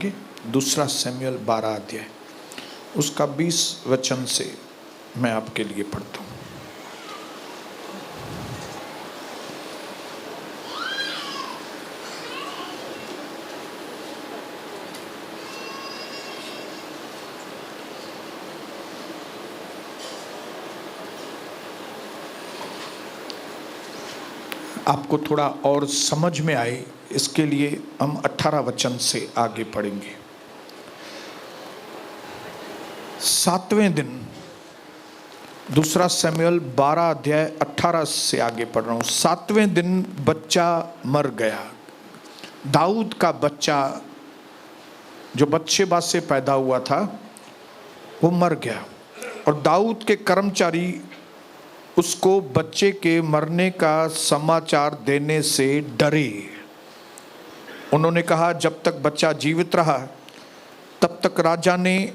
कि दूसरा शमूएल 12 अध्याय उसका 20 वचन से मैं आपके लिए पढ़ता हूँ। आपको थोड़ा और समझ में आए इसके लिए हम 18 वचन से आगे पढ़ेंगे। 7वें दिन, दूसरा शमूएल 12 अध्याय 18 से आगे पढ़ रहा हूँ। 7वें दिन बच्चा मर गया। दाऊद का बच्चा जो बत्शेबा से पैदा हुआ था वो मर गया और दाऊद के कर्मचारी उसको बच्चे के मरने का समाचार देने से डरे। उन्होंने कहा, जब तक बच्चा जीवित रहा तब तक राजा ने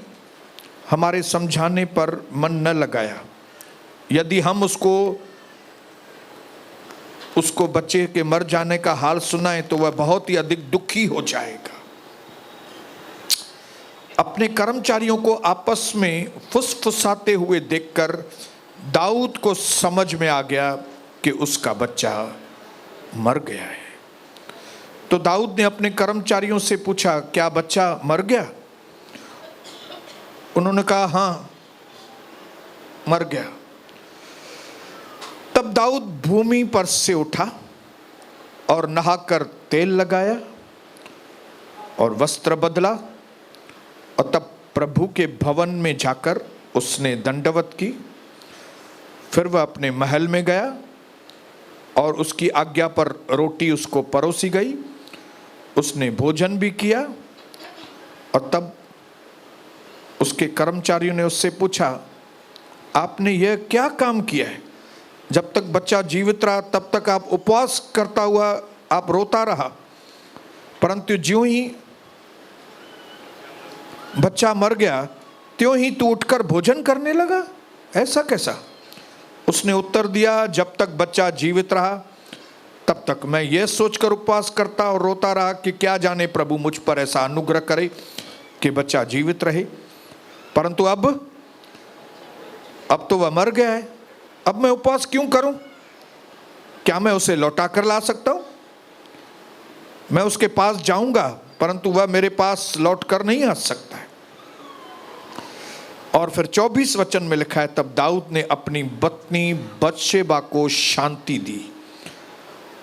हमारे समझाने पर मन न लगाया। यदि हम उसको बच्चे के मर जाने का हाल सुनाएं तो वह बहुत ही अधिक दुखी हो जाएगा। अपने कर्मचारियों को आपस में फुसफुसाते हुए देखकर दाऊद को समझ में आ गया कि उसका बच्चा मर गया है। तो दाऊद ने अपने कर्मचारियों से पूछा, क्या बच्चा मर गया? उन्होंने कहा, हाँ मर गया। तब दाऊद भूमि पर से उठा और नहाकर तेल लगाया और वस्त्र बदला और तब प्रभु के भवन में जाकर उसने दंडवत की। फिर वह अपने महल में गया और उसकी आज्ञा पर रोटी उसको परोसी गई। उसने भोजन भी किया और तब उसके कर्मचारियों ने उससे पूछा, आपने यह क्या काम किया है? जब तक बच्चा जीवित रहा तब तक आप उपवास करता हुआ आप रोता रहा, परंतु ज्यों ही बच्चा मर गया त्यों ही तू उठकर भोजन करने लगा। ऐसा कैसा? उसने उत्तर दिया, जब तक बच्चा जीवित रहा तब तक मैं यह सोचकर उपवास करता और रोता रहा कि क्या जाने प्रभु मुझ पर ऐसा अनुग्रह करे कि बच्चा जीवित रहे। परंतु अब तो वह मर गया है। अब मैं उपवास क्यों करूं? क्या मैं उसे लौटा कर ला सकता हूं? मैं उसके पास जाऊंगा परंतु वह मेरे पास लौट कर नहीं आ सकता है। और फिर 24 वचन में लिखा है, तब दाऊद ने अपनी पत्नी बत्शेबा को शांति दी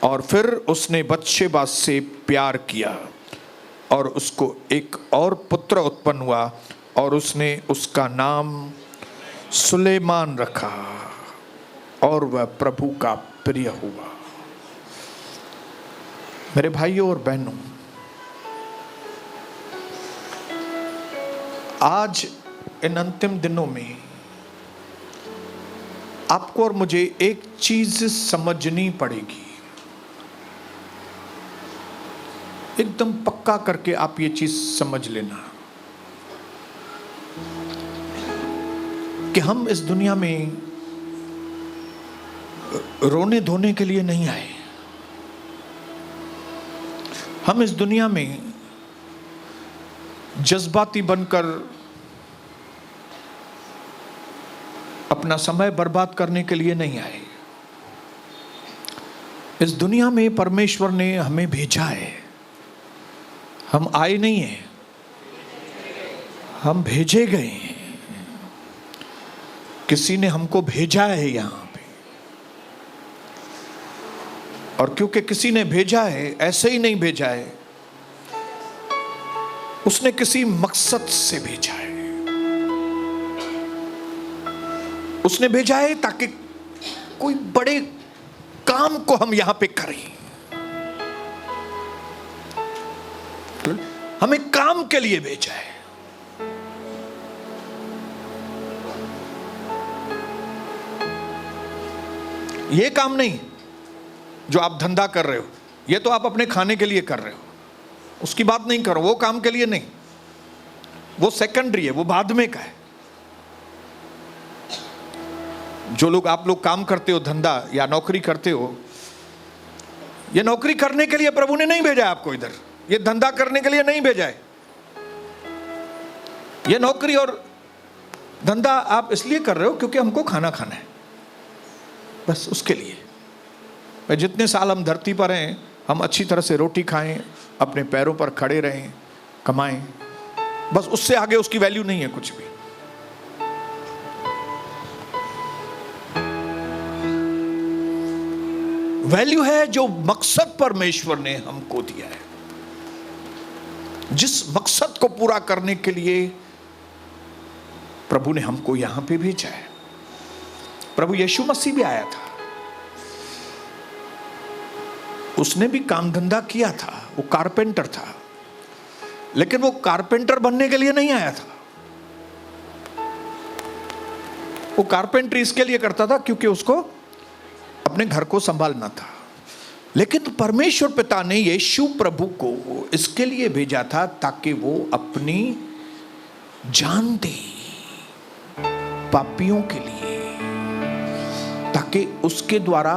और फिर उसने बत्शेबा से प्यार किया और उसको एक और पुत्र उत्पन्न हुआ और उसने उसका नाम सुलेमान रखा और वह प्रभु का प्रिय हुआ। मेरे भाइयों और बहनों, आज इन अंतिम दिनों में आपको और मुझे एक चीज समझनी पड़ेगी। एकदम पक्का करके आप ये चीज समझ लेना कि हम इस दुनिया में रोने धोने के लिए नहीं आए। हम इस दुनिया में जज्बाती बनकर अपना समय बर्बाद करने के लिए नहीं आए। इस दुनिया में परमेश्वर ने हमें भेजा है। हम आए नहीं हैं, हम भेजे गए हैं। किसी ने हमको भेजा है यहां पे, और क्योंकि किसी ने भेजा है, ऐसे ही नहीं भेजा है, उसने किसी मकसद से भेजा है। उसने भेजा है ताकि कोई बड़े काम को हम यहां पे करें। हमें काम के लिए भेजा है। यह काम नहीं जो आप धंधा कर रहे हो, यह तो आप अपने खाने के लिए कर रहे हो, उसकी बात नहीं करो। वो काम के लिए नहीं, वो सेकेंडरी है, वो बाद में का है। जो लोग आप लोग काम करते हो, धंधा या नौकरी करते हो, ये नौकरी करने के लिए प्रभु ने नहीं भेजा है आपको इधर। ये धंधा करने के लिए नहीं भेजा है। ये नौकरी और धंधा आप इसलिए कर रहे हो क्योंकि हमको खाना खाना है, बस उसके लिए। भाई जितने साल हम धरती पर हैं, हम अच्छी तरह से रोटी खाएं, अपने पैरों पर खड़े रहें, कमाएं, बस उससे आगे उसकी वैल्यू नहीं है कुछ भी। वैल्यू है जो मकसद परमेश्वर ने हमको दिया है, जिस मकसद को पूरा करने के लिए प्रभु ने हमको यहां पे भेजा है। प्रभु यीशु मसीह भी आया था, उसने भी काम धंधा किया था, वो कारपेंटर था, लेकिन वो कारपेंटर बनने के लिए नहीं आया था। वो कारपेंट्री इसके लिए करता था क्योंकि उसको अपने घर को संभालना था। लेकिन परमेश्वर पिता ने यीशु प्रभु को इसके लिए भेजा था ताकि वो अपनी जान दे पापियों के लिए, ताकि उसके द्वारा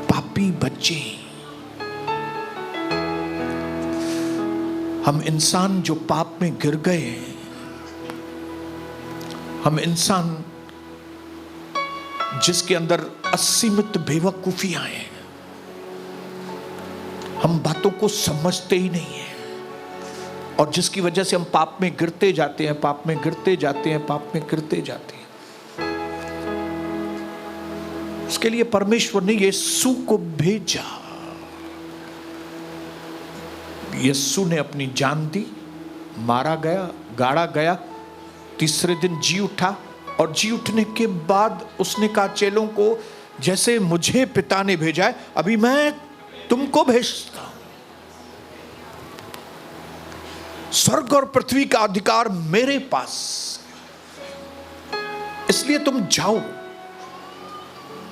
पापी बच्चे, हम इंसान जो पाप में गिर गए हैं, हम इंसान जिसके अंदर असीमित बेवकूफियां हैं, हम बातों को समझते ही नहीं है, और जिसकी वजह से हम पाप में गिरते जाते हैं, पाप में गिरते जाते हैं, पाप में गिरते जाते हैं। उसके लिए परमेश्वर ने यीशु को भेजा। यीशु ने अपनी जान दी, मारा गया, गाड़ा गया, तीसरे दिन जी उठा, और जी उठने के बाद उसने कहा चेलों को, जैसे मुझे पिता ने भेजा है अभी मैं तुमको भेजता हूं। स्वर्ग और पृथ्वी का अधिकार मेरे पास, इसलिए तुम जाओ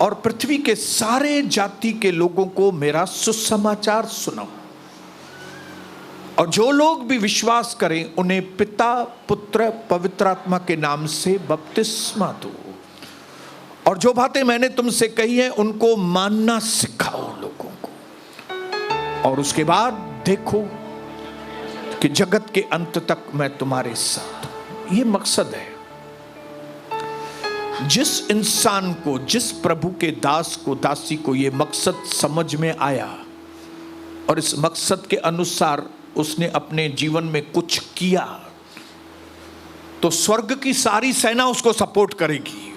और पृथ्वी के सारे जाति के लोगों को मेरा सुसमाचार सुनाओ, और जो लोग भी विश्वास करें उन्हें पिता, पुत्र, पवित्र आत्मा के नाम से बपतिस्मा दो, और जो बातें मैंने तुमसे कही हैं उनको मानना सिखाओ लोगों को, और उसके बाद देखो कि जगत के अंत तक मैं तुम्हारे साथ हूं। ये मकसद है। जिस इंसान को, जिस प्रभु के दास को, दासी को ये मकसद समझ में आया और इस मकसद के अनुसार उसने अपने जीवन में कुछ किया, तो स्वर्ग की सारी सेना उसको सपोर्ट करेगी।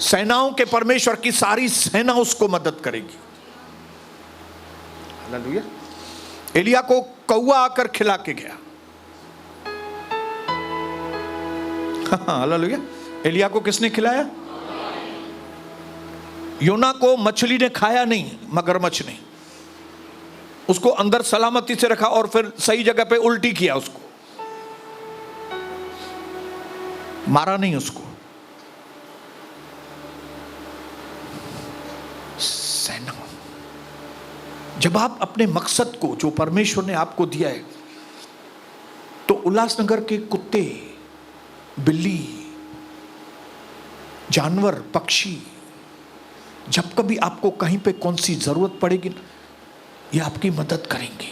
सेनाओं के परमेश्वर की सारी सेना उसको मदद करेगी। हालेलुया। एलिया को कौवा आकर खिला के गया। हालेलुया। एलिया को किसने खिलाया? योना को मछली ने खाया नहीं, मगरमच्छ ने उसको अंदर सलामती से रखा और फिर सही जगह पे उल्टी किया, उसको मारा नहीं उसको। सेना। जब आप अपने मकसद को, जो परमेश्वर ने आपको दिया है, तो उल्लासनगर के कुत्ते, बिल्ली, जानवर, पक्षी, जब कभी आपको कहीं पे कौन सी जरूरत पड़ेगी, ये आपकी मदद करेंगे।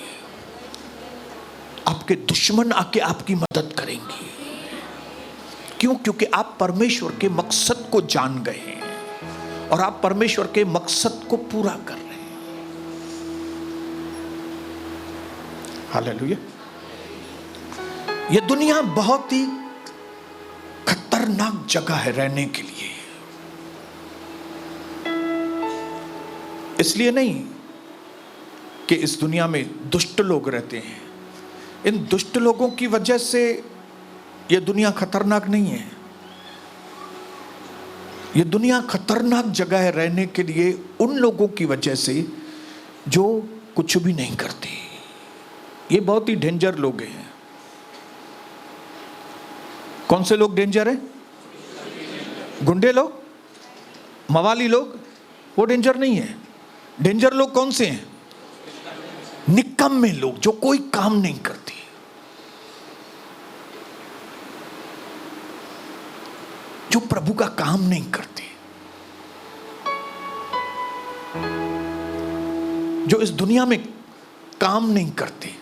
आपके दुश्मन आके आपकी मदद करेंगे। क्यों? क्योंकि आप परमेश्वर के मकसद को जान गए हैं और आप परमेश्वर के मकसद को पूरा कर रहे हैं। हालेलुया। ये दुनिया बहुत ही खतरनाक जगह है रहने के लिए। इसलिए नहीं कि इस दुनिया में दुष्ट लोग रहते हैं, इन दुष्ट लोगों की वजह से यह दुनिया खतरनाक नहीं है। यह दुनिया खतरनाक जगह है रहने के लिए उन लोगों की वजह से जो कुछ भी नहीं करते। ये बहुत ही डेंजर लोग हैं। कौन से लोग डेंजर हैं? गुंडे लोग, मवाली लोग, वो डेंजर नहीं है। डेंजर लोग कौन से हैं? निकम्मे लोग, जो कोई काम नहीं करते, जो प्रभु का काम नहीं करते, जो इस दुनिया में काम नहीं करते।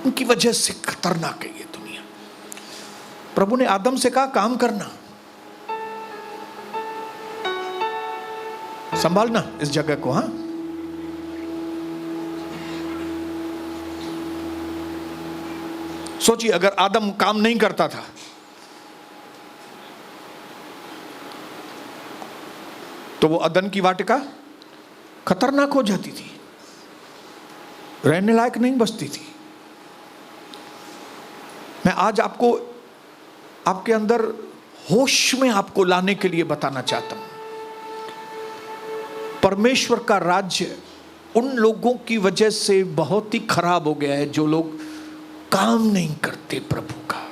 उनकी वजह से खतरनाक है ये दुनिया। प्रभु ने आदम से कहा काम करना, संभालना इस जगह को। हां, सोचिए अगर आदम काम नहीं करता था तो वो अदन की वाटिका खतरनाक हो जाती थी, रहने लायक नहीं बचती थी। मैं आज आपको आपके अंदर होश में आपको लाने के लिए बताना चाहता हूं, परमेश्वर का राज्य उन लोगों की वजह से बहुत ही खराब हो गया है जो लोग काम नहीं करते प्रभु का,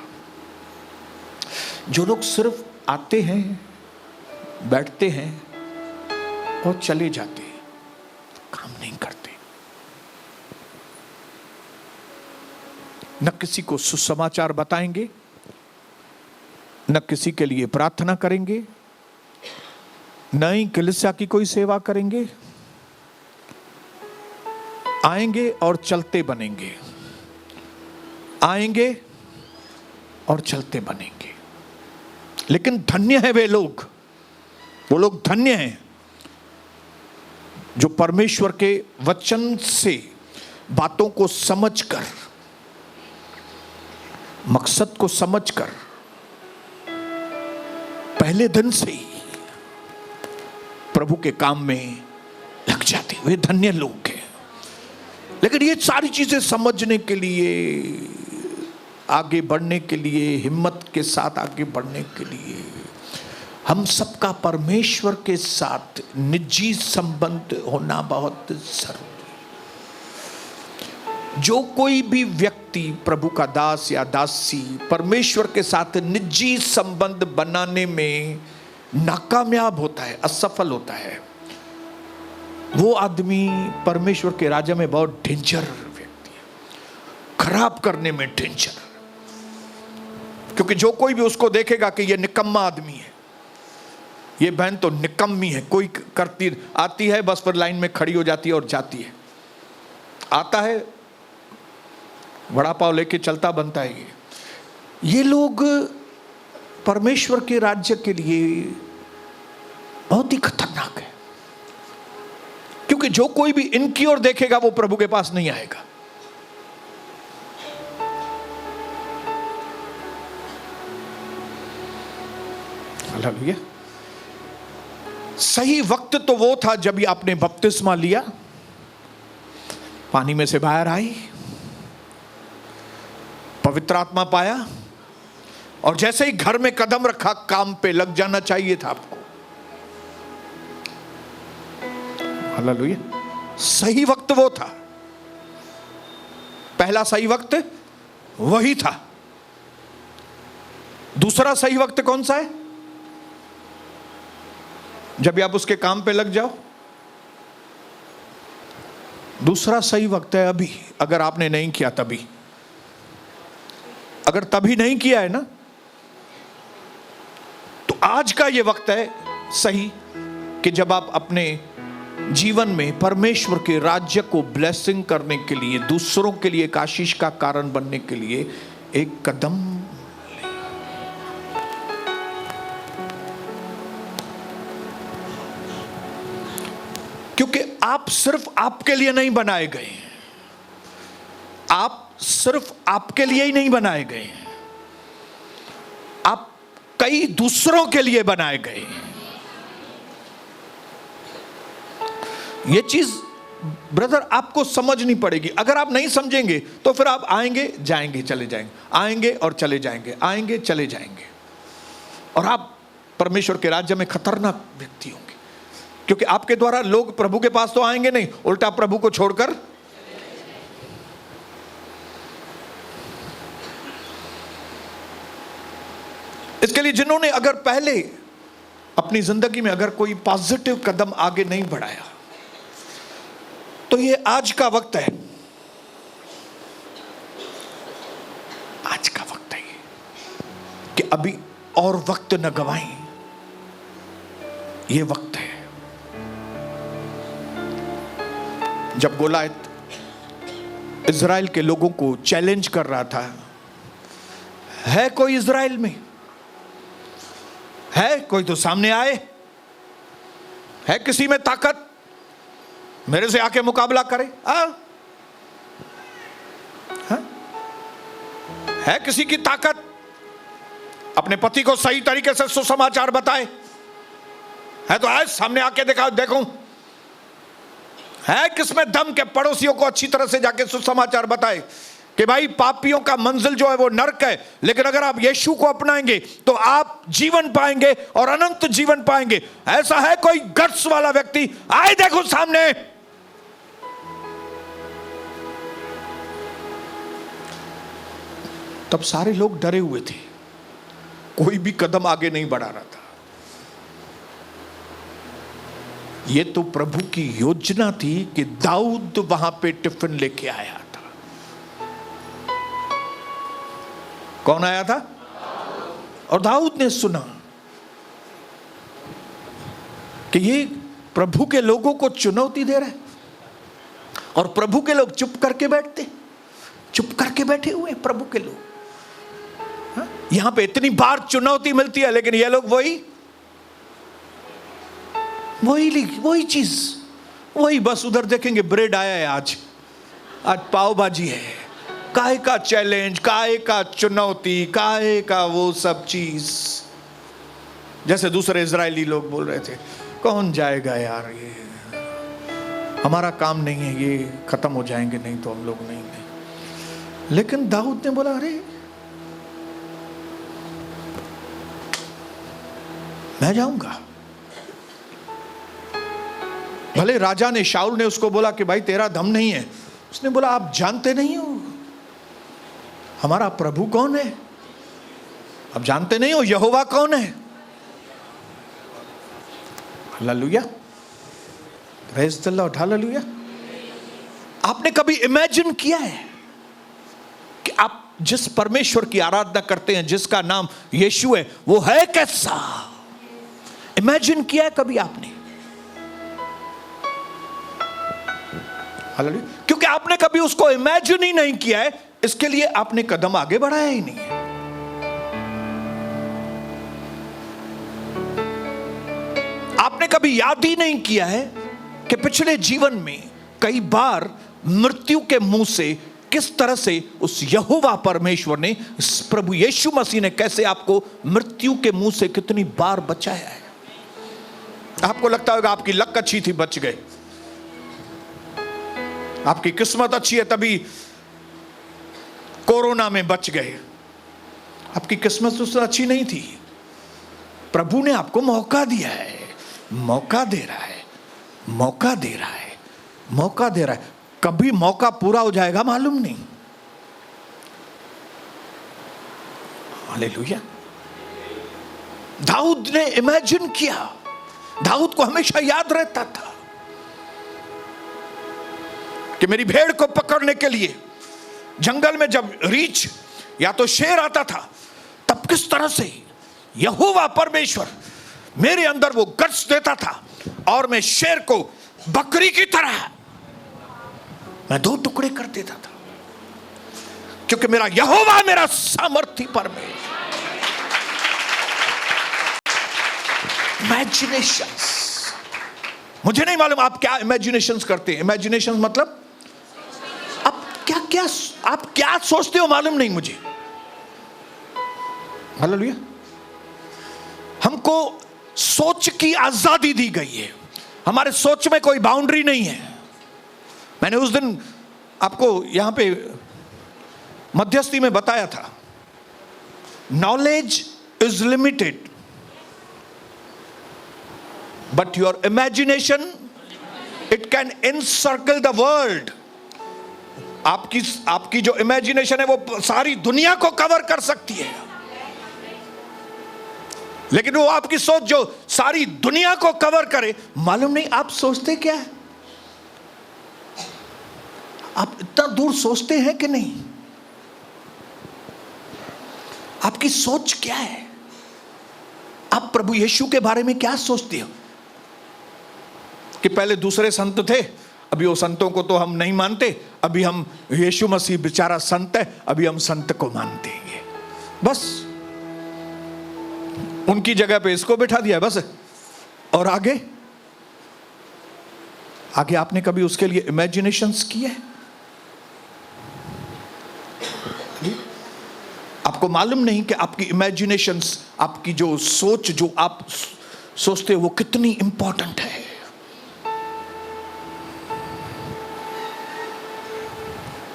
जो लोग सिर्फ आते हैं, बैठते हैं और चले जाते हैं, काम नहीं करते। न किसी को सुसमाचार बताएंगे, न किसी के लिए प्रार्थना करेंगे, न ही कलीसिया की कोई सेवा करेंगे। आएंगे और चलते बनेंगे, आएंगे और चलते बनेंगे। लेकिन धन्य है वे लोग, वो लोग धन्य हैं जो परमेश्वर के वचन से बातों को समझकर, मकसद को समझकर पहले दिन से ही प्रभु के काम में लग जाते। वे धन्य लोग हैं। लेकिन ये सारी चीजें समझने के लिए, आगे बढ़ने के लिए, हिम्मत के साथ आगे बढ़ने के लिए हम सबका परमेश्वर के साथ निजी संबंध होना बहुत जरूरी। जो कोई भी व्यक्ति प्रभु का दास या दासी परमेश्वर के साथ निजी संबंध बनाने में नाकामयाब होता है, असफल होता है, वो आदमी परमेश्वर के राज्य में बहुत डेंजर व्यक्ति है, खराब करने में डेंजर। क्योंकि जो कोई भी उसको देखेगा कि ये निकम्मा आदमी है, ये बहन तो निकम्मी है, कोई करती आती है बस पर लाइन में खड़ी हो जाती है और जाती है, आता है वड़ा पाव लेके चलता बनता है। ये लोग परमेश्वर के राज्य के लिए बहुत ही खतरनाक है, क्योंकि जो कोई भी इनकी ओर देखेगा वो प्रभु के पास नहीं आएगा। हालेलुया। सही वक्त तो वो था जब ही आपने बपतिस्मा लिया, पानी में से बाहर आई, पवित्र आत्मा पाया और जैसे ही घर में कदम रखा काम पे लग जाना चाहिए था आपको। हालेलुया। सही वक्त वो था, पहला सही वक्त वही था। दूसरा सही वक्त कौन सा है? जब आप उसके काम पे लग जाओ। दूसरा सही वक्त है अभी, अगर आपने नहीं किया तभी। अगर तभी नहीं किया है ना, तो आज का ये वक्त है सही कि जब आप अपने जीवन में परमेश्वर के राज्य को ब्लेसिंग करने के लिए, दूसरों के लिए एक आशीष का कारण बनने के लिए एक कदम लें। क्योंकि आप सिर्फ आपके लिए नहीं बनाए गए, आप सिर्फ आपके लिए ही नहीं बनाए गए, आप कई दूसरों के लिए बनाए गए। ये चीज ब्रदर आपको समझनी पड़ेगी। अगर आप नहीं समझेंगे तो फिर आप आएंगे जाएंगे चले जाएंगे, आएंगे और चले जाएंगे, आएंगे चले जाएंगे, और आप परमेश्वर के राज्य में खतरनाक व्यक्ति होंगे। क्योंकि आपके द्वारा लोग प्रभु के पास तो आएंगे नहीं, उल्टा प्रभु को छोड़कर इसके लिए जिन्होंने अगर पहले अपनी जिंदगी में अगर कोई पॉजिटिव कदम आगे नहीं बढ़ाया, तो ये आज का वक्त है, आज का वक्त है कि अभी और वक्त न गवाएं। ये वक्त है जब गोलायत इज़राइल के लोगों को चैलेंज कर रहा था। है कोई इज़राइल में? है कोई तो सामने आए? है किसी में ताकत? मेरे से आके मुकाबला करे? है किसी की ताकत? अपने पति को सही तरीके से सुसमाचार बताए? है तो आज सामने आके दिखाओ, देखूं है किसमें दम के पड़ोसियों को अच्छी तरह से जाके सुसमाचार बताए कि भाई पापियों का मंजिल जो है वो नरक है, लेकिन अगर आप यीशु को अपनाएंगे तो आप जीवन पाएंगे और अनंत जीवन पाएंगे। ऐसा है कोई गट्स वाला व्यक्ति? आए देखो सामने। तब सारे लोग डरे हुए थे, कोई भी कदम आगे नहीं बढ़ा रहा था। ये तो प्रभु की योजना थी कि दाऊद वहां पे टिफिन लेके आया था। कौन आया था? और दाऊद ने सुना कि ये प्रभु के लोगों को चुनौती दे रहा है, और प्रभु के लोग चुप करके बैठते, चुप करके बैठे हुए प्रभु के लोग। यहां पे इतनी बार चुनौती मिलती है, लेकिन ये लोग वही चीज, वही बस उधर देखेंगे ब्रेड आया है, आज पाव भाजी है, काहे का चैलेंज, काहे का चुनौती, काहे का वो सब चीज। जैसे दूसरे इजरायली लोग बोल रहे थे, कौन जाएगा यार, ये हमारा काम नहीं है, ये खत्म हो जाएंगे नहीं तो हम लोग नहीं। लेकिन दाऊद ने बोला, अरे मैं जाऊंगा। भले राजा ने, शाऊल ने उसको बोला कि भाई तेरा दम नहीं है, उसने बोला आप जानते नहीं हो हमारा प्रभु कौन है, आप जानते नहीं हो यहोवा कौन है। Hallelujah, praise the Lord, hallelujah. आपने कभी इमेजिन किया है कि आप जिस परमेश्वर की आराधना करते हैं, जिसका नाम यीशु है, वो है कैसा? इमेजिन किया है कभी आपने? हालेलुया। क्योंकि आपने कभी उसको इमेजिन ही नहीं किया है, इसके लिए आपने कदम आगे बढ़ाया ही नहीं है। आपने कभी याद ही नहीं किया है कि पिछले जीवन में कई बार मृत्यु के मुंह से किस तरह से उस यहोवा परमेश्वर ने, प्रभु यीशु मसीह ने कैसे आपको मृत्यु के मुंह से कितनी बार बचाया है। आपको लगता होगा आपकी लक अच्छी थी, बच गए, आपकी किस्मत अच्छी है तभी कोरोना में बच गए। आपकी किस्मत उससे अच्छी नहीं थी, प्रभु ने आपको मौका दिया है, मौका दे रहा है, मौका दे रहा है, मौका दे रहा है। कभी मौका पूरा हो जाएगा मालूम नहीं। हालेलुया। दाऊद ने इमेजिन किया, दाऊद को हमेशा याद रहता था कि मेरी भेड़ को पकड़ने के लिए जंगल में जब रीछ या तो शेर आता था, तब किस तरह से यहोवा परमेश्वर मेरे अंदर वो गट्स देता था और मैं शेर को बकरी की तरह मैं 2 टुकड़े कर देता था, क्योंकि मेरा यहोवा मेरा सामर्थी परमेश्वर। इमेजिनेशंस, मुझे नहीं मालूम आप क्या इमेजिनेशंस करते हैं। इमेजिनेशंस मतलब आप क्या सोचते हो मालूम नहीं मुझे। हालेलुया। हमको सोच की आजादी दी गई है, हमारे सोच में कोई बाउंड्री नहीं है। मैंने उस दिन आपको यहां पे मध्यस्थी में बताया था, knowledge is limited but your imagination it can encircle the world. आपकी जो इमेजिनेशन है वो सारी दुनिया को कवर कर सकती है, लेकिन वो आपकी सोच जो सारी दुनिया को कवर करे, मालूम नहीं आप सोचते क्या है। आप इतना दूर सोचते हैं कि नहीं? आपकी सोच क्या है? आप प्रभु यीशु के बारे में क्या सोचते हो? कि पहले दूसरे संत थे, अभी वो संतों को तो हम नहीं मानते, अभी हम यीशु मसीह बेचारा संत है, अभी हम संत को मानते हैं, बस उनकी जगह पे इसको बैठा दिया बस। और आगे आगे आपने कभी उसके लिए इमेजिनेशंस किए? आपको मालूम नहीं कि आपकी इमेजिनेशंस, आपकी जो सोच, जो आप सोचते हो वो कितनी इंपॉर्टेंट है।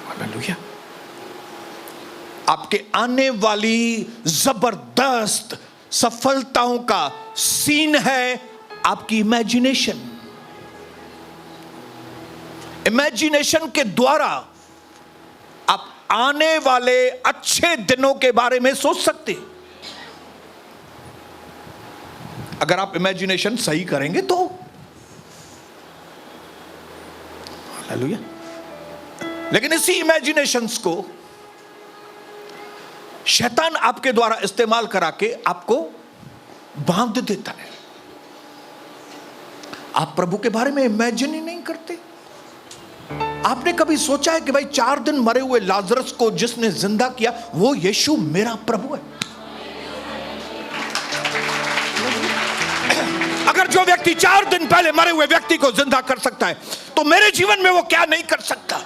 हालेलुया। आपके आने वाली जबरदस्त सफलताओं का सीन है आपकी इमेजिनेशन। इमेजिनेशन के द्वारा आप आने वाले अच्छे दिनों के बारे में सोच सकते हैं, अगर आप इमेजिनेशन सही करेंगे तो। हालेलुया। लेकिन इसी इमेजिनेशंस को शैतान आपके द्वारा इस्तेमाल करा के आपको बांध देता है। आप प्रभु के बारे में इमेजिन ही नहीं करते। आपने कभी सोचा है कि भाई 4 दिन मरे हुए लाजरस को जिसने जिंदा किया वो यीशु मेरा प्रभु है? अगर जो व्यक्ति 4 दिन पहले मरे हुए व्यक्ति को जिंदा कर सकता है तो मेरे जीवन में वो क्या नहीं कर सकता?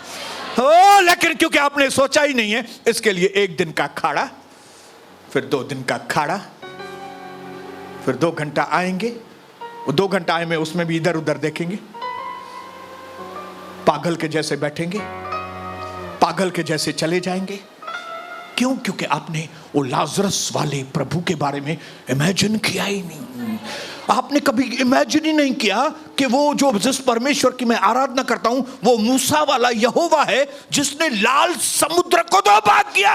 लेकिन क्योंकि आपने सोचा ही नहीं है, इसके लिए 1 दिन का खाड़ा, फिर 2 दिन का खाड़ा, फिर 2 घंटा आएंगे। वो 2 घंटा आए में उसमें भी इधर उधर देखेंगे, पागल के जैसे बैठेंगे, पागल के जैसे चले जाएंगे। क्यों? क्योंकि आपने वो लाजरस वाले प्रभु के बारे में इमेजिन किया ही नहीं। आपने कभी इमेजिन ही नहीं किया कि वो जो जिस परमेश्वर की मैं आराधना करता हूं वो मूसा वाला यहोवा है जिसने लाल समुद्र को 2 भाग किया।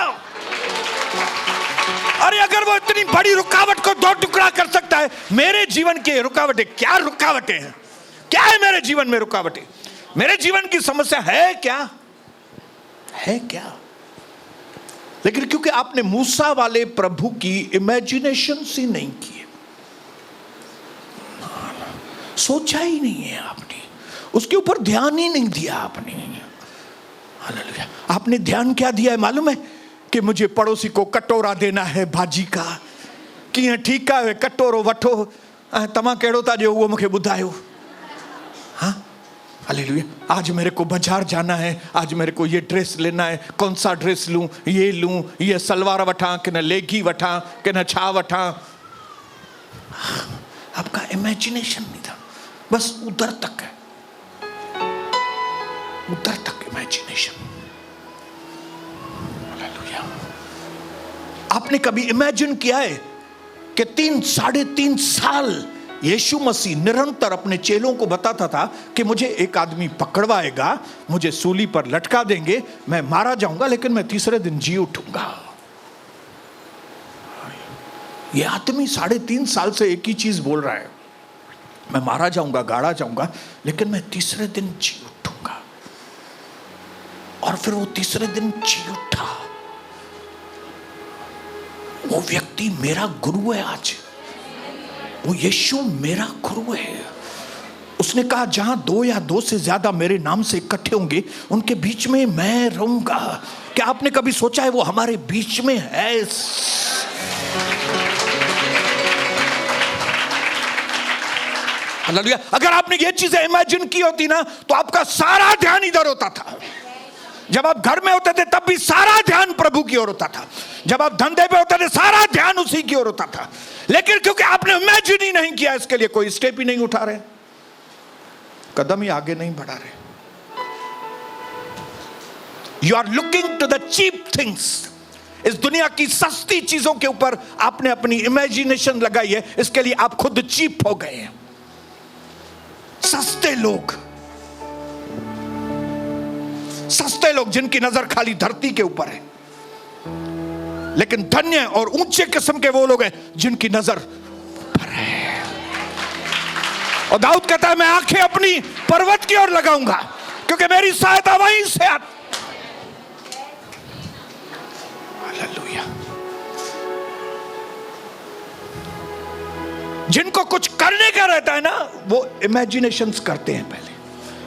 अरे अगर वो इतनी बड़ी रुकावट को 2 टुकड़ा कर सकता है, मेरे जीवन की रुकावटें क्या रुकावटें हैं? क्या है मेरे जीवन में रुकावटें? मेरे जीवन की समस्या है क्या? है क्या? लेकिन क्योंकि आपने मूसा वाले प्रभु की इमेजिनेशन ही नहीं की, सोचा ही नहीं है आपने, उसके ऊपर ध्यान ही नहीं दिया आपने। हालेलुया। आपने ध्यान क्या दिया है मालूम है? कि मुझे पड़ोसी को कटोरा देना है भाजी का, कि ठीक है कटोरो वठो, तमा केड़ो था जो वो मुझे बुधायो। हाँ हालेलुया। आज मेरे को बाजार जाना है, आज मेरे को ये ड्रेस लेना है, कौन सा ड्रेस लूं, ये सलवार वठा कि न लेगी वठा कि न छा वठा। आपका इमेजिनेशन नहीं था, बस उधर तक है, उधर तक इमेजिनेशन। हालेलुया। आपने कभी इमेजिन किया है कि 3-3.5 साल यीशु मसीह निरंतर अपने चेलों को बताता था कि मुझे एक आदमी पकड़वाएगा, मुझे सूली पर लटका देंगे, मैं मारा जाऊंगा लेकिन मैं तीसरे दिन जी उठूंगा। यह आदमी 3.5 साल से एक ही चीज बोल रहा है, मैं मारा जाऊंगा, गाड़ा जाऊंगा, लेकिन मैं तीसरे दिन जी उठूंगा। और फिर वो तीसरे दिन जी उठा। वो व्यक्ति मेरा गुरु है आज, वो यीशु मेरा गुरु है। उसने कहा जहां 2 या 2 से ज्यादा मेरे नाम से इकट्ठे होंगे उनके बीच में मैं रहूंगा। क्या आपने कभी सोचा है वो हमारे बीच में है? हालेलुया। अगर आपने ये चीजें इमेजिन की होती ना तो आपका सारा ध्यान इधर होता था। जब आप घर में होते थे तब भी सारा ध्यान प्रभु की ओर होता था, जब आप धंधे पे होते थे सारा ध्यान उसी की ओर होता था। लेकिन क्योंकि आपने इमेजिन ही नहीं किया, इसके लिए कोई स्टेप ही नहीं उठा रहे, कदम ही आगे नहीं बढ़ा रहे। You are looking to the cheap things. इस दुनिया की सस्ती चीजों के ऊपर आपने अपनी इमेजिनेशन लगाई है, इसके लिए आप खुद चीप हो गए हैं। सस्ते लोग जिनकी नजर खाली धरती के ऊपर है, लेकिन धन्य और ऊंचे किस्म के वो लोग हैं जिनकी नजर पर है। और दाऊद कहता है मैं आंखें अपनी पर्वत की ओर लगाऊंगा क्योंकि मेरी सहायता वहीं से आती। हालेलुया। जिनको कुछ करने का रहता है ना वो इमेजिनेशंस करते हैं, पहले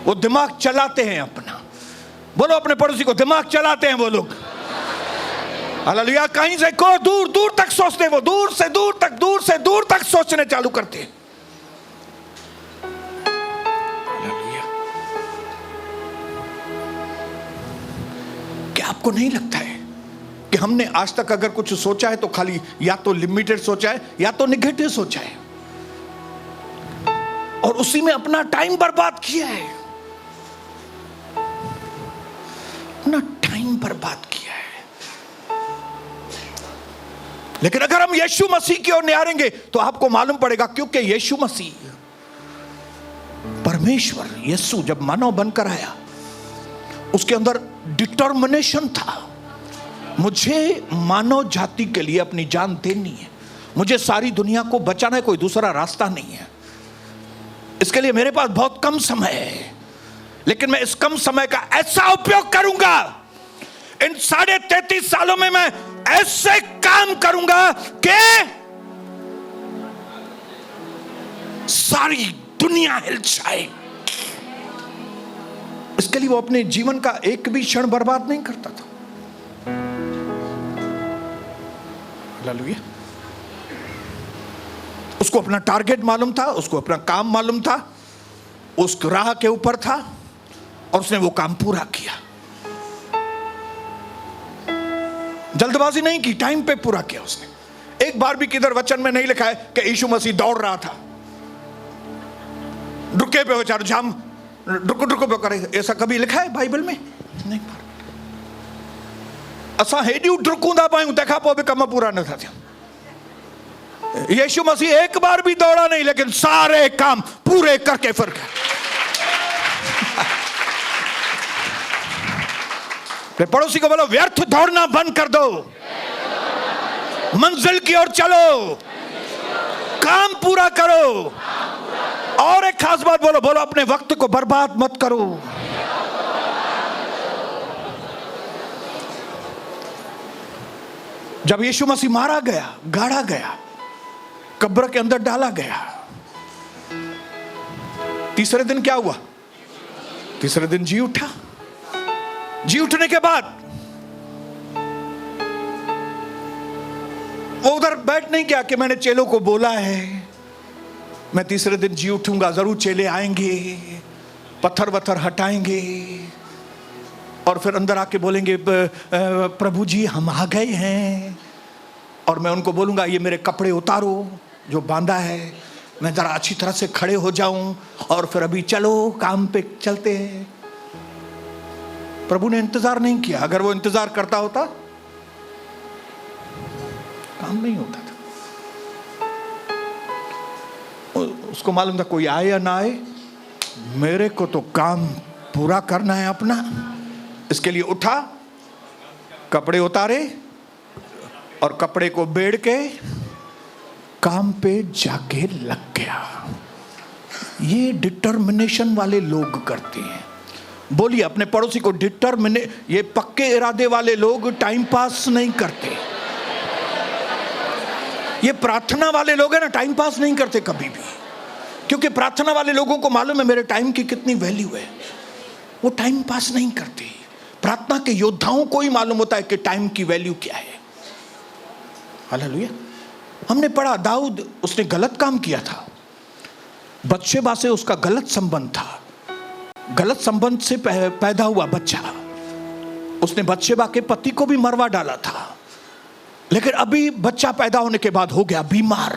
वो दिमाग चलाते हैं अपना, बोलो अपने पड़ोसी को, दिमाग चलाते हैं वो लोग। हालेलुया। कहीं से को दूर दूर तक सोचते हैं, वो दूर से दूर तक, दूर से दूर तक सोचने चालू करते हैं। हालेलुया। क्या आपको नहीं लगता है कि हमने आज तक अगर कुछ सोचा है तो खाली या तो लिमिटेड सोचा है या तो निगेटिव सोचा है, और उसी में अपना टाइम बर्बाद किया है, अपना टाइम बर्बाद किया है। लेकिन अगर हम यीशु मसीह की ओर निहारेंगे तो आपको मालूम पड़ेगा, क्योंकि यीशु मसीह, परमेश्वर यीशु जब मानव बनकर आया, उसके अंदर डिटर्मिनेशन था, मुझे मानव जाति के लिए अपनी जान देनी है, मुझे सारी दुनिया को बचाना है, कोई दूसरा रास्ता नहीं है। इसके लिए मेरे पास बहुत कम समय है, लेकिन मैं इस कम समय का ऐसा उपयोग करूंगा, इन 33.5 सालों में मैं ऐसे काम करूंगा कि सारी दुनिया हिल जाए। इसके लिए वो अपने जीवन का एक भी क्षण बर्बाद नहीं करता था। हालेलुया। उसको अपना टारगेट मालूम था, उसको अपना काम मालूम था, उस राह के ऊपर था, और उसने वो काम पूरा किया। जल्दबाजी नहीं की, टाइम पे पूरा किया उसने। एक बार भी किधर वचन में नहीं लिखा है कि यीशु मसीह दौड़ रहा था, रुके पे हो चार जाम, रुको रुको पे करे, ऐसा कभी लिखा है बाइबल में? नहीं। असा हेडियो डुकूंदा पायूं, तंहिंखां पोइ बि कम पूरा न था थियनि। यीशु मसीह एक बार भी दौड़ा नहीं, लेकिन सारे काम पूरे करके फिर गया। पड़ोसी को बोलो, व्यर्थ दौड़ना बंद कर दो, मंजिल की ओर चलो, काम पूरा करो। और एक खास बात बोलो, बोलो अपने वक्त को बर्बाद मत करो। जब यीशु मसीह मारा गया, गाड़ा गया, कब्र के अंदर डाला गया, तीसरे दिन क्या हुआ? तीसरे दिन जी उठा। जी उठने के बाद वो उधर बैठ नहीं गया कि मैंने चेलों को बोला है मैं तीसरे दिन जी उठूंगा, जरूर चेले आएंगे, पत्थर वत्थर हटाएंगे और फिर अंदर आके बोलेंगे प्रभु जी हम आ गए हैं, और मैं उनको बोलूंगा ये मेरे कपड़े उतारो जो बांधा है, मैं जरा अच्छी तरह से खड़े हो जाऊं, और फिर अभी चलो काम पे चलते हैं। प्रभु ने इंतजार नहीं किया। अगर वो इंतजार करता होता काम नहीं होता था। उसको मालूम था कोई आए या ना आए, मेरे को तो काम पूरा करना है अपना। इसके लिए उठा, कपड़े उतारे और कपड़े को बेड़ के काम पे जाके लग गया। ये डिटर्मिनेशन वाले लोग करते हैं। बोलिए अपने पड़ोसी को, ये पक्के इरादे वाले लोग टाइम पास नहीं करते। ये प्रार्थना वाले लोग हैं ना, टाइम पास नहीं करते कभी भी, क्योंकि प्रार्थना वाले लोगों को मालूम है मेरे टाइम की कितनी वैल्यू है। वो टाइम पास नहीं करते। प्रार्थना के योद्धाओं को ही मालूम होता है कि टाइम की वैल्यू क्या है। हालेलुया। हमने पढ़ा दाऊद, उसने गलत काम किया था, बत्शेबा से उसका गलत संबंध था, गलत संबंध से पैदा हुआ बच्चा। उसने बत्शेबा के पति को भी मरवा डाला था, लेकिन अभी बच्चा पैदा होने के बाद हो गया बीमार।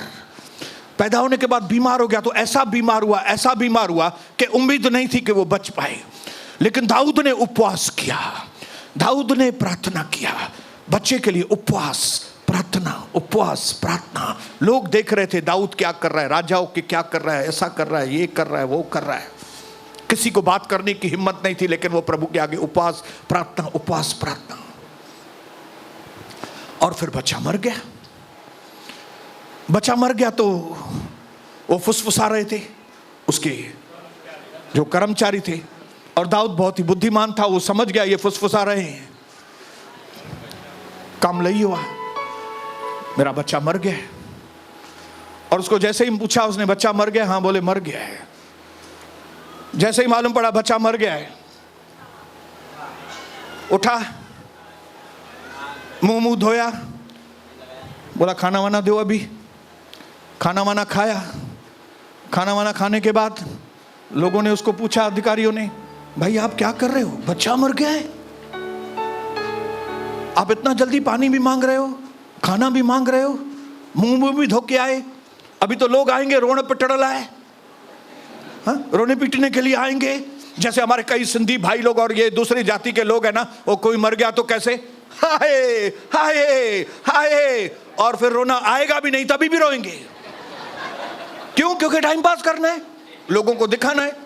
पैदा होने के बाद बीमार हो गया, तो ऐसा बीमार हुआ कि उम्मीद नहीं थी कि वो बच पाए। लेकिन दाऊद ने उपवास किया, दाऊद ने प्रार्थना किया, बच्चे के लिए उपवास प्रार्थना। लोग देख रहे थे दाऊद क्या कर रहा है, राजाओं के क्या कर रहा है, ऐसा कर रहा है, ये कर रहा है, वो कर रहा है। किसी को बात करने की हिम्मत नहीं थी, लेकिन वो प्रभु के आगे उपवास प्रार्थना। और फिर बच्चा मर गया तो वो फुसफुसा रहे थे उसके जो कर्मचारी थे, और दाऊद बहुत ही बुद्धिमान था, वो समझ गया ये फुसफुसा रहे हैं, काम लई हुआ, मेरा बच्चा मर गया। और उसको जैसे ही पूछा उसने, बच्चा मर गया? हाँ, बोले मर गया है। जैसे ही मालूम पड़ा बच्चा मर गया है, उठा, मुंह धोया, बोला खाना वाना दो अभी। खाना वाना खाया। खाना वाना खाने के बाद लोगों ने उसको पूछा, अधिकारियों ने, भाई आप क्या कर रहे हो, बच्चा मर गया है, आप इतना जल्दी पानी भी मांग रहे हो, खाना भी मांग रहे हो, मुंह भी धो के आए, अभी तो लोग आएंगे रोने पिटड़ आए, रोने पीटने के लिए आएंगे। जैसे हमारे कई सिंधी भाई लोग और ये दूसरी जाति के लोग हैं ना, वो कोई मर गया तो कैसे हाय हाय हाय, और फिर रोना आएगा भी नहीं, तभी भी रोएंगे। क्यों? क्योंकि टाइम पास करना है, लोगों को दिखाना है।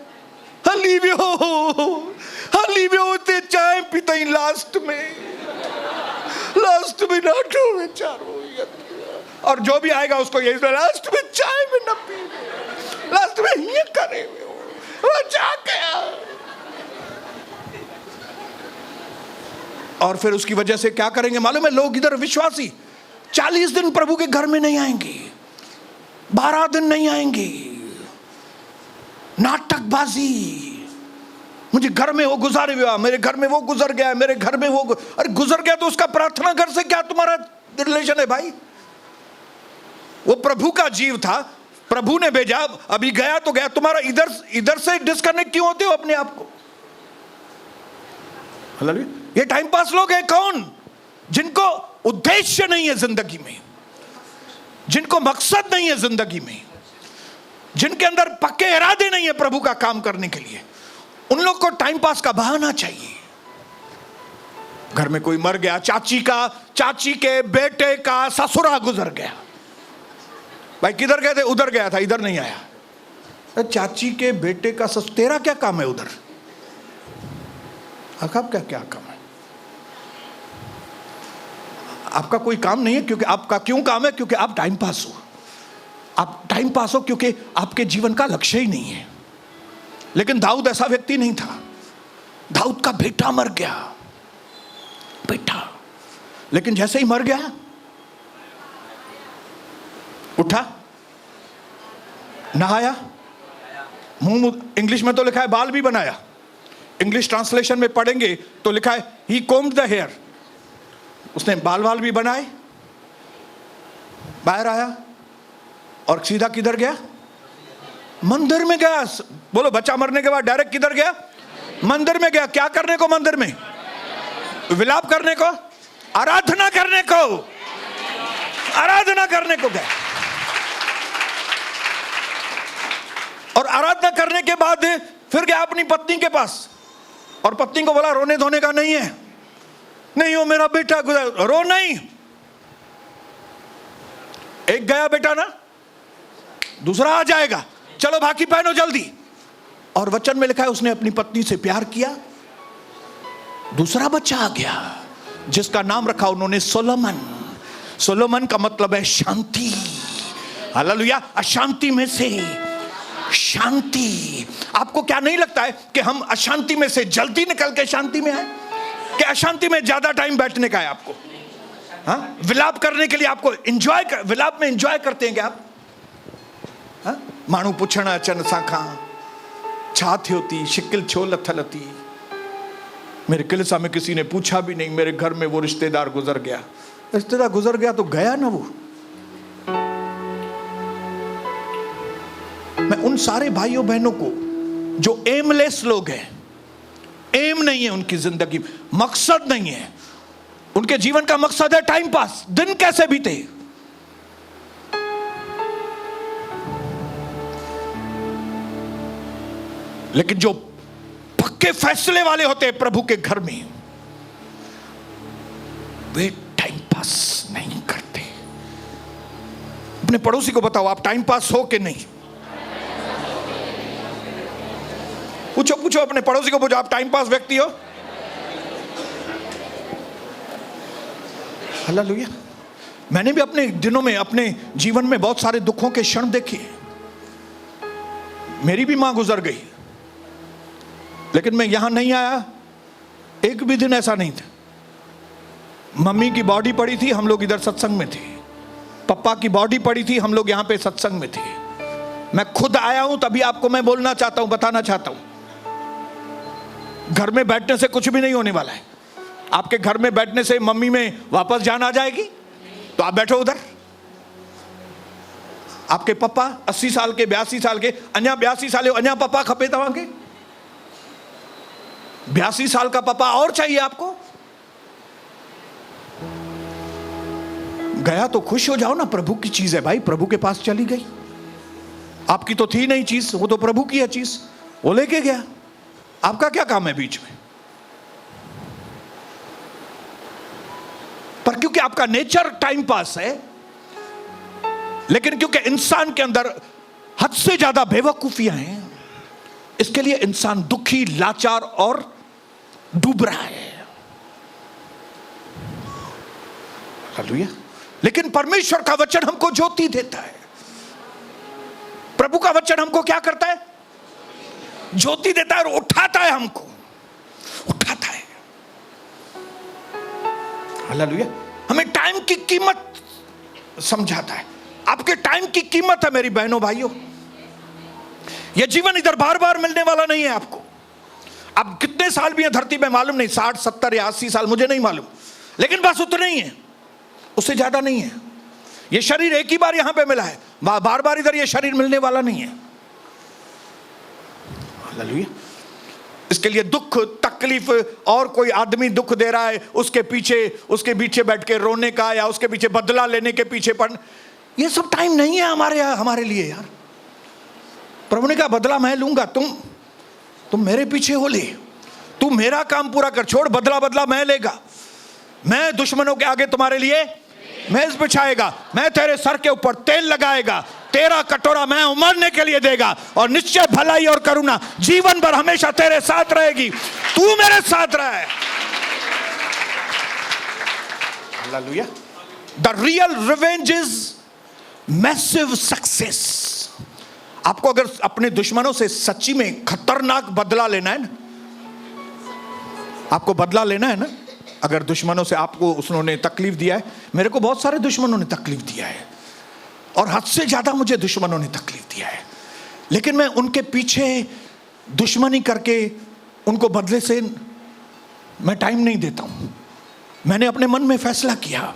ते चाय पीते ही लास्ट में ना चारों, और जो भी आएगा उसको यही लास्ट में चाय में न पी, लास्ट में ये करे वो जा गया। और फिर उसकी वजह से क्या करेंगे मालूम है? लोग इधर विश्वासी 40 दिन प्रभु के घर में नहीं आएंगे, 12 दिन नहीं आएंगे, नाटकबाजी। मुझे घर में वो गुजारे हुआ, मेरे घर में वो गुजर गया, मेरे घर में वो, अरे गुजर गया तो उसका प्रार्थना घर से क्या तुम्हारा रिलेशन है भाई? वो प्रभु का जीव था, प्रभु ने भेजा, अभी गया तो गया, तुम्हारा इधर से डिस्कनेक्ट क्यों होते हो अपने आप को? ये टाइम पास लोग हैं कौन? जिनको उद्देश्य नहीं है जिंदगी में, जिनको मकसद नहीं है जिंदगी में, जिनके अंदर पक्के इरादे नहीं है प्रभु का काम करने के लिए। उन लोग को टाइम पास का बहाना चाहिए। घर में कोई मर गया, चाची के बेटे का ससुरा गुजर गया, भाई किधर गए थे? उधर गया था, इधर नहीं आया। चाची के बेटे का ससुर, तेरा क्या काम है उधर? आपका क्या काम है? आपका कोई काम नहीं है। क्योंकि आपका क्यों काम है? क्योंकि आप टाइम पास हो। आप टाइम पास हो क्योंकि आपके जीवन का लक्ष्य ही नहीं है। लेकिन दाऊद ऐसा व्यक्ति नहीं था। दाऊद का बेटा मर गया, बेटा, लेकिन जैसे ही मर गया उठा, नहाया, मुंह, इंग्लिश में तो लिखा है बाल भी बनाया, इंग्लिश ट्रांसलेशन में पढ़ेंगे तो लिखा है ही कोम्ड द हेयर। उसने बाल भी बनाए, बाहर आया और सीधा किधर गया? मंदिर में गया। बोलो, बच्चा मरने के बाद डायरेक्ट किधर गया? मंदिर में गया। क्या करने को? मंदिर में विलाप करने को, आराधना करने को, आराधना करने को गया। और आराधना करने के बाद फिर गया अपनी पत्नी के पास और पत्नी को बोला रोने धोने का नहीं है, नहीं हो मेरा बेटा गुजर, रो नहीं। एक गया बेटा ना, दूसरा आ जाएगा, चलो बाकी पहनो जल्दी। और वचन में लिखा है उसने अपनी पत्नी से प्यार किया, दूसरा बच्चा आ गया जिसका नाम रखा उन्होंने सोलोमन। सोलोमन का मतलब है शांति। हालेलुया। अशांति में से शांति। आपको क्या नहीं लगता है कि हम अशांति में से जल्दी निकल के शांति में आए? कि अशांति में ज्यादा टाइम बैठने का है आपको? हाँ, विलाप करने के लिए आपको विलाप में एंजॉय करते हैं क्या आप? हाँ? मानू पुछण अचन साखा छा थियो थी, शिकिल छो लथल थी। मेरे किलसा में किसी ने पूछा भी नहीं, मेरे घर में वो रिश्तेदार गुजर गया। रिश्तेदार गुजर गया तो गया ना वो। मैं उन सारे भाइयों बहनों को जो एमलेस लोग हैं, एम नहीं है उनकी जिंदगी, मकसद नहीं है, उनके जीवन का मकसद है टाइम पास, दिन कैसे बीते। लेकिन जो पक्के फैसले वाले होते हैं प्रभु के घर में, वे टाइम पास नहीं करते। अपने पड़ोसी को बताओ, आप टाइम पास हो कि नहीं? पूछो अपने पड़ोसी को, पूछो आप टाइम पास व्यक्ति हो? हालेलुया। मैंने भी अपने दिनों में, अपने जीवन में बहुत सारे दुखों के क्षण देखे। मेरी भी मां गुजर गई, लेकिन मैं यहां नहीं आया, एक भी दिन ऐसा नहीं था। मम्मी की बॉडी पड़ी थी, हम लोग इधर सत्संग में थे। पापा की बॉडी पड़ी थी, हम लोग यहां पे सत्संग में थे। मैं खुद आया हूं, तभी आपको मैं बोलना चाहता हूं, बताना चाहता हूं। घर में बैठने से कुछ भी नहीं होने वाला है। आपके घर में बैठने से मम्मी में वापस जान आ जाएगी? तो आप बैठो उधर। आपके पप्पा 80 साल के, 82 साल के, अन्या 82 साल अन्या पप्पा खपे तव्हांखे? 82 साल का पप्पा और चाहिए आपको? गया तो खुश हो जाओ ना, प्रभु की चीज है भाई, प्रभु के पास चली गई। आपकी तो थी नहीं चीज, वो तो प्रभु की है चीज, वो लेके गया। आपका क्या काम है बीच में? पर क्योंकि आपका नेचर टाइम पास है, लेकिन क्योंकि इंसान के अंदर हद से ज्यादा बेवकूफियां हैं, इसके लिए इंसान दुखी, लाचार और डूब रहा है। हालेलुया। लेकिन परमेश्वर का वचन हमको ज्योति देता है। प्रभु का वचन हमको क्या करता है? ज्योति देता है और उठाता है, हमको उठाता है। हालेलुया। हमें टाइम की कीमत समझाता है। आपके टाइम की कीमत है मेरी बहनों भाइयों। यह जीवन इधर बार बार मिलने वाला नहीं है आपको। आप कितने साल भी हैं धरती में मालूम नहीं, 60, 70 या 80 साल, मुझे नहीं मालूम, लेकिन बस उतना ही है, उससे ज्यादा नहीं है। यह शरीर एक ही बार यहां पे मिला है, बार बार इधर यह शरीर मिलने वाला नहीं है। हालेलुया। इसके लिए दुख, तकलीफ, और कोई आदमी दुख दे रहा है, उसके पीछे बैठ के रोने का या उसके पीछे बदला लेने के पीछे पड़ना, ये सब टाइम नहीं है हमारे लिए यार। प्रभु ने कहा बदला मैं लूंगा, तुम मेरे पीछे हो ले, तू मेरा काम पूरा कर, छोड़ बदला मैं लेगा। मैं दुश्मनों के आगे तुम्हारे लिए मेज बिछाएगा, मैं तेरे सर के ऊपर तेल लगाएगा, तेरा कटोरा मैं उमड़ने के लिए देगा, और निश्चय भलाई और करुणा जीवन भर हमेशा तेरे साथ रहेगी। तू मेरे साथ रहे। Hallelujah. The real revenge is massive success. आपको अगर अपने दुश्मनों से सच्ची में खतरनाक बदला लेना है ना, आपको बदला लेना है ना, अगर दुश्मनों से आपको उन्होंने तकलीफ दिया है, मेरे को बहुत सारे दुश्मनों ने तकलीफ दिया है, और हद से ज्यादा मुझे दुश्मनों ने तकलीफ दिया है, लेकिन मैं उनके पीछे दुश्मनी करके उनको बदले से मैं टाइम नहीं देता हूं। मैंने अपने मन में फैसला किया,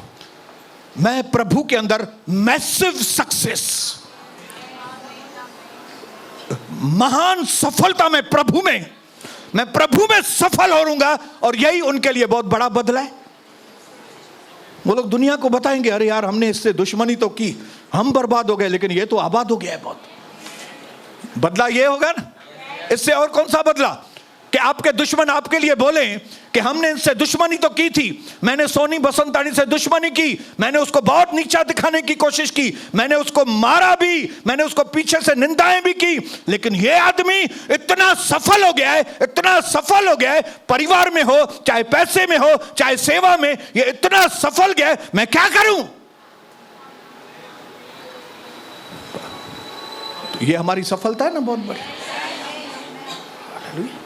मैं प्रभु के अंदर मैसिव सक्सेस, महान सफलता में मैं प्रभु में सफल होऊंगा, और यही उनके लिए बहुत बड़ा बदला है। वो लोग दुनिया को बताएंगे, अरे यार हमने इससे दुश्मनी तो की, हम बर्बाद हो गए, लेकिन ये तो आबाद हो गया है बहुत। बदला ये होगा ना, इससे और कौन सा बदला कि आपके दुश्मन आपके लिए बोले कि हमने इनसे दुश्मनी तो की थी, मैंने सोनी बसंतानी से दुश्मनी की, मैंने उसको बहुत नीचा दिखाने की कोशिश की, मैंने उसको मारा भी, मैंने उसको पीछे से निंदाएं भी की, लेकिन ये आदमी इतना सफल हो गया है, इतना सफल हो गया है, परिवार में हो चाहे पैसे में हो चाहे सेवा में, ये इतना सफल गया है, मैं क्या करूं? तो ये हमारी सफलता है ना बहुत बड़ी। हालेलुया।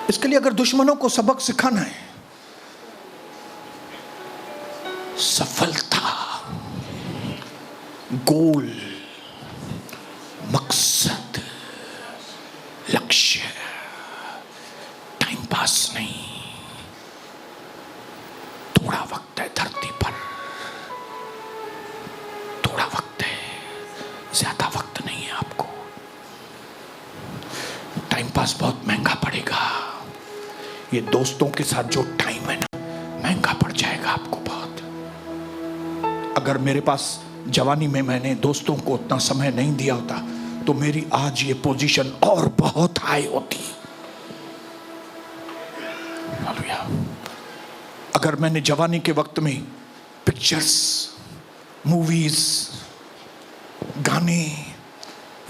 इसके लिए अगर दुश्मनों को सबक सिखाना है, सफलता, गोल, मकसद, लक्ष्य, टाइम पास नहीं। थोड़ा वक्त है धरती पर, थोड़ा वक्त है, ज्यादा वक्त नहीं है आपको। टाइम पास बहुत महंगा पड़ेगा। ये दोस्तों के साथ जो टाइम है ना, महंगा पड़ जाएगा आपको बहुत। अगर मेरे पास जवानी में मैंने दोस्तों को उतना समय नहीं दिया होता, तो मेरी आज ये पोजीशन और बहुत हाई होती। हालेलुया। अगर मैंने जवानी के वक्त में पिक्चर्स, मूवीज, गाने,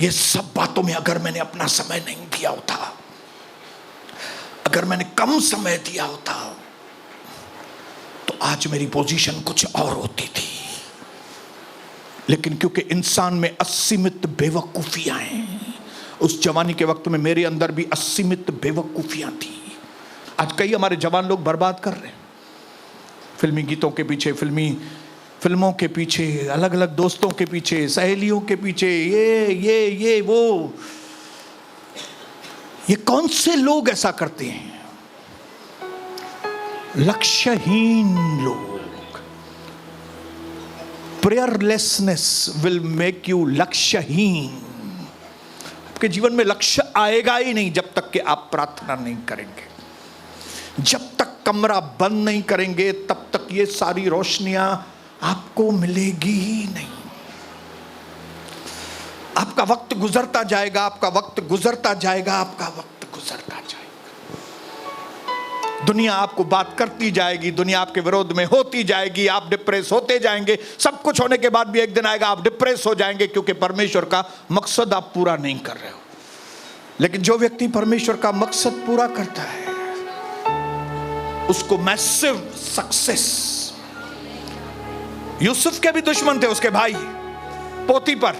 ये सब बातों में अगर मैंने अपना समय नहीं दिया होता, अगर मैंने कम समय दिया होता, तो आज मेरी पोजीशन कुछ और होती थी। लेकिन क्योंकि इंसान में असीमित बेवकूफियां हैं, उस जवानी के वक्त में मेरे अंदर भी असीमित बेवकूफियां थी। आज कई हमारे जवान लोग बर्बाद कर रहे हैं, फिल्मी गीतों के पीछे, फिल्मों के पीछे, अलग अलग दोस्तों के पीछे, सहेलियों के पीछे, ये वो। ये कौन से लोग ऐसा करते हैं? लक्ष्यहीन लोग, प्रेयरलेसनेस विल मेक यू लक्ष्यहीन। आपके जीवन में लक्ष्य आएगा ही नहीं जब तक कि आप प्रार्थना नहीं करेंगे। जब तक कमरा बंद नहीं करेंगे तब तक ये सारी रोशनियां आपको मिलेगी ही नहीं। आपका वक्त गुजरता जाएगा, आपका वक्त गुजरता जाएगा, आपका वक्त गुजरता जाएगा। दुनिया आपको बात करती जाएगी, दुनिया आपके विरोध में होती जाएगी, आप डिप्रेस होते जाएंगे। सब कुछ होने के बाद भी एक दिन आएगा आप डिप्रेस हो जाएंगे, क्योंकि परमेश्वर का मकसद आप पूरा नहीं कर रहे हो। लेकिन जो व्यक्ति परमेश्वर का मकसद पूरा करता है उसको मैसिव सक्सेस। यूसुफ के भी दुश्मन थे, उसके भाई पोतीफर,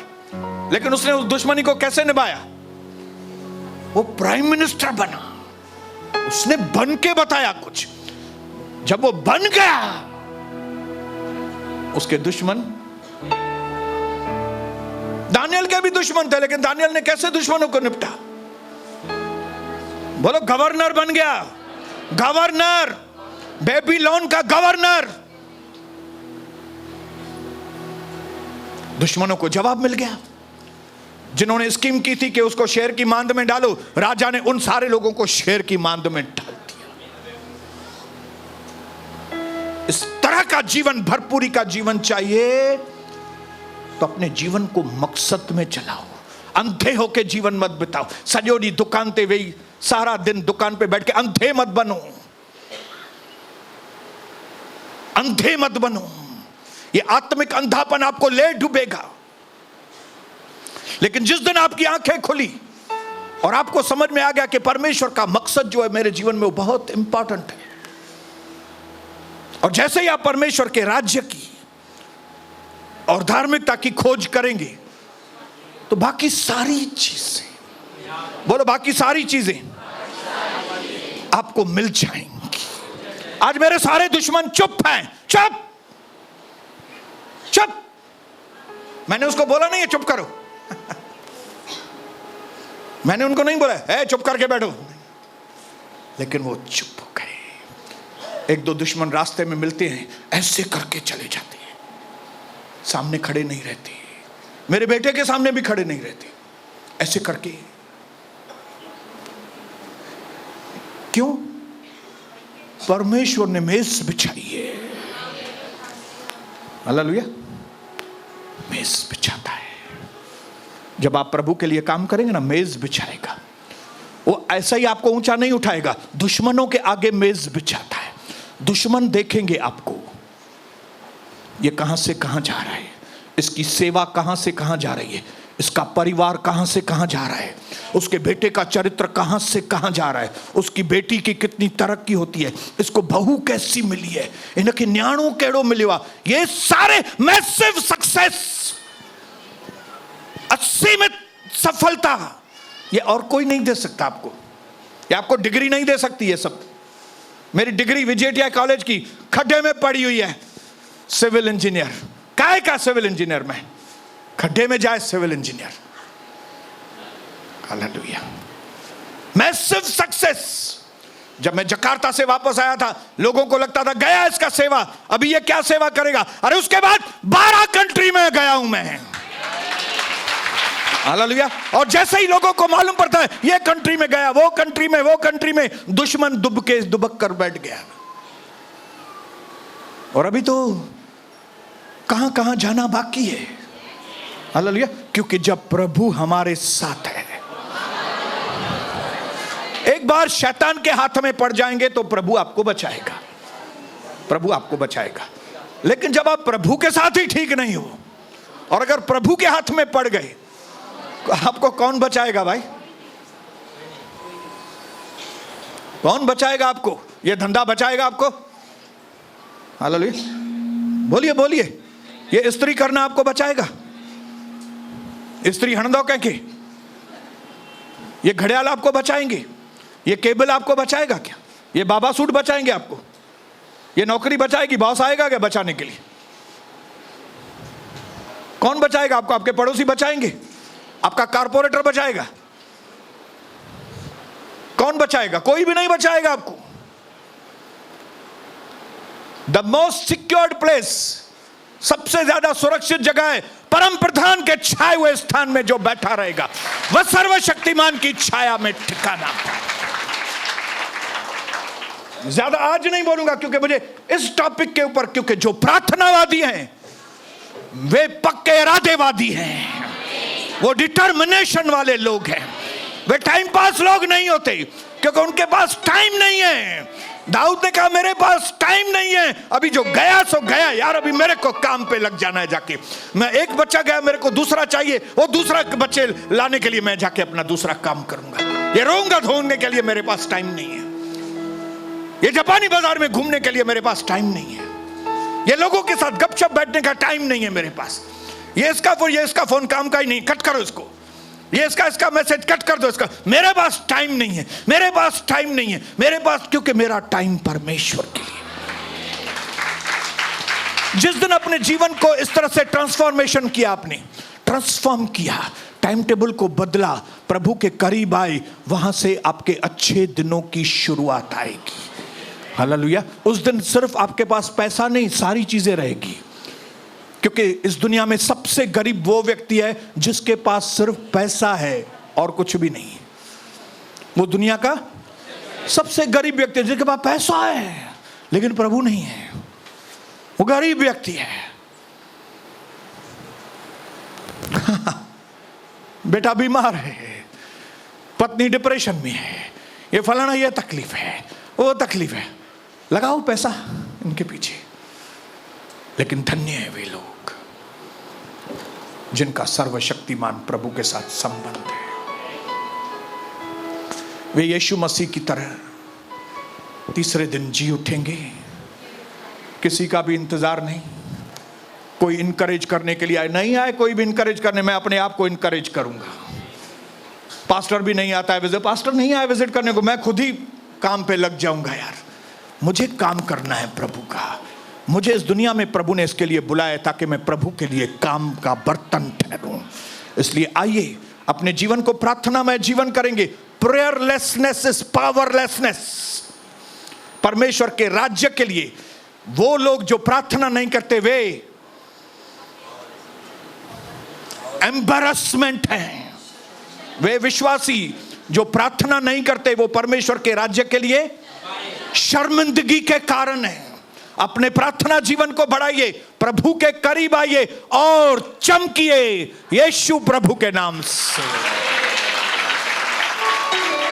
लेकिन उसने उस दुश्मनी को कैसे निभाया? वो प्राइम मिनिस्टर बना। उसने बन के बताया कुछ। जब वो बन गया, उसके दुश्मन, दानियल के भी दुश्मन थे, लेकिन दानियल ने कैसे दुश्मनों को निपटा? बोलो, गवर्नर बन गया। गवर्नर, बेबीलोन का गवर्नर। दुश्मनों को जवाब मिल गया। जिन्होंने स्कीम की थी कि उसको शेर की मांद में डालो, राजा ने उन सारे लोगों को शेर की मांद में डाल दिया। इस तरह का जीवन, भरपूरी का जीवन चाहिए तो अपने जीवन को मकसद में चलाओ। अंधे होके जीवन मत बिताओ। सजोड़ी दुकान पे वही सारा दिन दुकान पे बैठ के अंधे मत बनो। अंधे मत बनो। ये आत्मिक अंधापन आपको ले डूबेगा। लेकिन जिस दिन आपकी आंखें खुली और आपको समझ में आ गया कि परमेश्वर का मकसद जो है मेरे जीवन में वो बहुत इंपॉर्टेंट है, और जैसे ही आप परमेश्वर के राज्य की और धार्मिकता की खोज करेंगे तो बाकी सारी चीजें, बोलो, बाकी सारी चीजें आपको मिल जाएंगी। आज मेरे सारे दुश्मन चुप हैं। चुप चुप। मैंने उसको बोला नहीं है चुप करो। मैंने उनको नहीं बोला है चुप करके बैठो, लेकिन वो चुप हो गए। एक दो दुश्मन रास्ते में मिलते हैं, ऐसे करके चले जाते हैं, सामने खड़े नहीं रहते। मेरे बेटे के सामने भी खड़े नहीं रहते, ऐसे करके। क्यों? परमेश्वर ने मेज बिछाई है। हालेलुया। मेज बिछाता है। जब आप प्रभु के लिए काम करेंगे ना, मेज बिछाएगा। वो ऐसा ही आपको ऊंचा नहीं उठाएगा, दुश्मनों के आगे मेज बिछाता है। दुश्मन देखेंगे आपको, ये कहां से कहां जा रहा है, इसकी सेवा कहां से कहां जा रही है, इसका परिवार कहां से कहां जा रहा है, उसके बेटे का चरित्र कहां से कहां जा रहा है, उसकी बेटी की कितनी तरक्की होती है, इसको बहू कैसी मिली है, इनके न्याणों केड़ो मिलवा। ये सारे मैसिव सक्सेस, असीमित सफलता, ये और कोई नहीं दे सकता आपको। ये आपको डिग्री नहीं दे सकती। ये सब मेरी डिग्री विजेटिया कॉलेज की खड्डे में पड़ी हुई है। सिविल इंजीनियर, काय का सिविल इंजीनियर में खड्डे में जाए civil engineer. Hallelujah. Massive success. जब मैं जकार्ता से वापस आया था, लोगों को लगता था गया इसका सेवा, अभी ये क्या सेवा करेगा। अरे उसके बाद 12 कंट्री में गया हूं मैं। हालेलुया। और जैसे ही लोगों को मालूम पड़ता है ये कंट्री में गया, वो कंट्री में, वो कंट्री में, दुश्मन दुबक कर बैठ गया। और अभी तो कहां कहां जाना बाकी है। हालेलुया। क्योंकि जब प्रभु हमारे साथ है, एक बार शैतान के हाथ में पड़ जाएंगे तो प्रभु आपको बचाएगा। प्रभु आपको बचाएगा। लेकिन जब आप प्रभु के साथ ही ठीक नहीं हो, और अगर प्रभु के हाथ में पड़ गए, आपको कौन बचाएगा भाई? कौन बचाएगा आपको? ये धंधा बचाएगा आपको? हालेलुया। बोलिए बोलिए। ये स्त्री करना आपको बचाएगा? स्त्री हणदो कह के ये घड़ियाल आपको बचाएंगे? ये केबल आपको बचाएगा क्या? ये बाबा सूट बचाएंगे आपको? ये नौकरी बचाएगी? बॉस आएगा क्या बचाने के लिए? कौन बचाएगा आपको? आपके पड़ोसी बचाएंगे? आपका कारपोरेटर बचाएगा? कौन बचाएगा? कोई भी नहीं बचाएगा आपको। द मोस्ट सिक्योर्ड प्लेस, सबसे ज्यादा सुरक्षित जगह है परम प्रधान के छाए हुए स्थान में जो बैठा रहेगा वह सर्वशक्तिमान की छाया में ठिकाना। ज्यादा आज नहीं बोलूंगा क्योंकि मुझे इस टॉपिक के ऊपर, क्योंकि जो प्रार्थनावादी हैं वे पक्के इरादेवादी हैं, वो डिटर्मिनेशन वाले लोग हैं, वे टाइम पास लोग नहीं होते क्योंकि उनके पास टाइम नहीं है। दाऊद ने कहा मेरे पास टाइम नहीं है, अभी जो गया सो गया यार, अभी मेरे को काम पे लग जाना है जाके। मैं एक बच्चा गया, मेरे को दूसरा चाहिए, वो दूसरा बच्चे लाने के लिए मैं जाके अपना दूसरा काम करूंगा। ये रोऊंगा धोने के लिए मेरे पास टाइम नहीं है, ये जापानी बाजार में घूमने के लिए मेरे पास टाइम नहीं है, ये लोगों के साथ गपशप बैठने का टाइम नहीं है मेरे पास, ये इसका फोन काम का ही नहीं, कट करो इसको, ये इसका मैसेज कट कर दो इसका, मेरे पास टाइम नहीं है, मेरे पास टाइम नहीं है, मेरे पास, क्योंकि मेरा टाइम परमेश्वर के लिए। जिस दिन अपने जीवन को इस तरह से ट्रांसफॉर्मेशन किया, आपने ट्रांसफॉर्म किया, टाइम टेबल को बदला, प्रभु के करीब आए, वहां से आपके अच्छे दिनों की शुरुआत आएगी। हालेलुया। उस दिन सिर्फ आपके पास पैसा नहीं, सारी चीजें रहेगी, क्योंकि इस दुनिया में सबसे गरीब वो व्यक्ति है जिसके पास सिर्फ पैसा है और कुछ भी नहीं। वो दुनिया का सबसे गरीब व्यक्ति है जिसके पास पैसा है लेकिन प्रभु नहीं है, वो गरीब व्यक्ति है। बेटा बीमार है, पत्नी डिप्रेशन में है, ये फलाना, ये तकलीफ है, वो तकलीफ है, लगाओ पैसा इनके पीछे। लेकिन धन्य है वे लोग जिनका सर्वशक्तिमान प्रभु के साथ संबंध है। वे यीशु मसीह की तरह तीसरे दिन जी उठेंगे, किसी का भी इंतजार नहीं, कोई इनकरेज करने के लिए आए, नहीं आए कोई भी इनकरेज करने, मैं अपने आप को इनकरेज करूंगा। पास्टर भी नहीं आता है विजिट, पास्टर नहीं आया विजिट करने को, मैं खुद ही काम पे लग जाऊंगा। यार मुझे काम करना है प्रभु का, मुझे इस दुनिया में प्रभु ने इसके लिए बुलाया ताकि मैं प्रभु के लिए काम का बर्तन ठहरूं। इसलिए आइए अपने जीवन को प्रार्थना में जीवन करेंगे। प्रेयरलेसनेस इज पावरलेसनेस। परमेश्वर के राज्य के लिए वो लोग जो प्रार्थना नहीं करते वे एम्बैरेसमेंट हैं। वे विश्वासी जो प्रार्थना नहीं करते वो परमेश्वर के राज्य के लिए शर्मिंदगी के कारण है। अपने प्रार्थना जीवन को बढ़ाइए, प्रभु के करीब आइए और चमकिए यीशु प्रभु के नाम से।